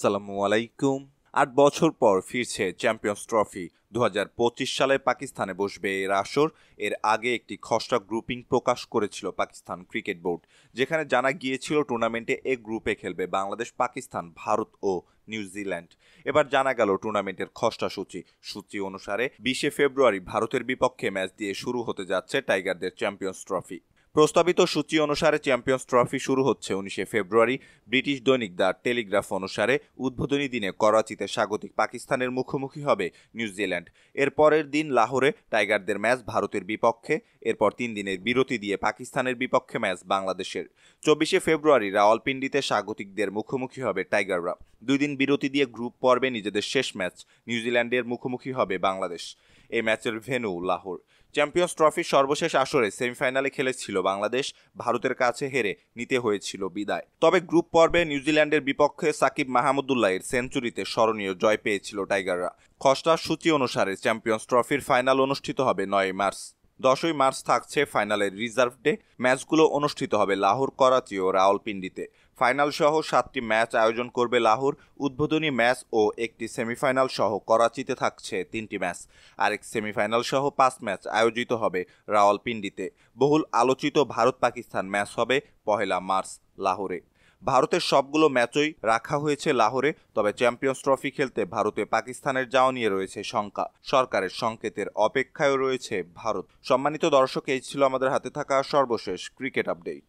আসসালামু আলাইকুম। ৮ বছর পর ফিরছে চ্যাম্পিয়ন্স ট্রফি। ২০২৫ সালে পাকিস্তানে বসবে এর আসর। এর আগে একটি খসড়া গ্রুপিং প্রকাশ করেছিল পাকিস্তান ক্রিকেট বোর্ড, যেখানে জানা গিয়েছিল টুর্নামেন্টে এ গ্রুপে খেলবে বাংলাদেশ, পাকিস্তান, ভারত ও নিউজিল্যান্ড। এবার জানা গেল টুর্নামেন্টের খসড়া সূচি অনুসারে ২০ ফেব্রুয়ারি ভারতের বিপক্ষে ম্যাচ দিয়ে শুরু হতে যাচ্ছে টাইগারদের চ্যাম্পিয়ন্স ট্রফি। প্রস্তাবিত সূচি অনুসারে চ্যাম্পিয়ন্স ট্রফি শুরু হচ্ছে ১৯ ফেব্রুয়ারি। ব্রিটিশ দৈনিক দ্য টেলিগ্রাফ অনুসারে উদ্বোধনী দিনে করাচিতে স্বাগতিক পাকিস্তানের মুখোমুখি হবে নিউজিল্যান্ড। এর পরের দিন লাহোরে টাইগারদের ম্যাচ ভারতের বিপক্ষে। এরপর ৩ দিনের বিরতি দিয়ে পাকিস্তানের বিপক্ষে ম্যাচ বাংলাদেশের। ২৪ ফেব্রুয়ারি রাওয়ালপিন্ডিতে স্বাগতিকদের মুখোমুখি হবে টাইগাররা। ২ দিন বিরতি দিয়ে গ্রুপ পর্বে নিজেদের শেষ ম্যাচ নিউজিল্যান্ডের মুখোমুখি হবে বাংলাদেশ। এই ম্যাচের ভেন্যু লাহোর। চ্যাম্পিয়ন্স ট্রফির সর্বশেষ আসরে সেমিফাইনালে খেলেছিল বাংলাদেশ, ভারতের কাছে হেরে নিতে হয়েছিল বিদায়। তবে গ্রুপ পর্বে নিউজিল্যান্ডের বিপক্ষে সাকিব মাহমুদুল্লাহের সেঞ্চুরিতে স্মরণীয় জয় পেয়েছিল টাইগাররা। খসড়া সূচি অনুসারে চ্যাম্পিয়ন্স ট্রফির ফাইনাল অনুষ্ঠিত হবে ৯ মার্চ। ১০ই মার্চ থাকছে ফাইনালের রিজার্ভ ডে। ম্যাচগুলো অনুষ্ঠিত হবে লাহোর, করাচি ও রাওয়ালপিন্ডিতে। ফাইনাল সহ ৭টি ম্যাচ আয়োজন করবে লাহোর। উদ্বোধনী ম্যাচ ও একটি সেমিফাইনাল সহ করাচিতে থাকছে ৩টি ম্যাচ। আরেক সেমিফাইনাল সহ ৫ ম্যাচ আয়োজিত হবে রাওয়ালপিন্ডিতে। বহুল আলোচিত ভারত পাকিস্তান ম্যাচ হবে ১ মার্চ লাহোরে। ভারতের সবগুলো ম্যাচই রাখা হয়েছে লাহোরে। তবে চ্যাম্পিয়ন্স ট্রফি খেলতে ভারতে পাকিস্তানের যাওয়া নিয়ে রয়েছে শঙ্কা। সরকারের সংকেতের অপেক্ষায় রয়েছে ভারত। সম্মানিত দর্শক, এই ছিল আমাদের হাতে থাকা সর্বশেষ ক্রিকেট আপডেট।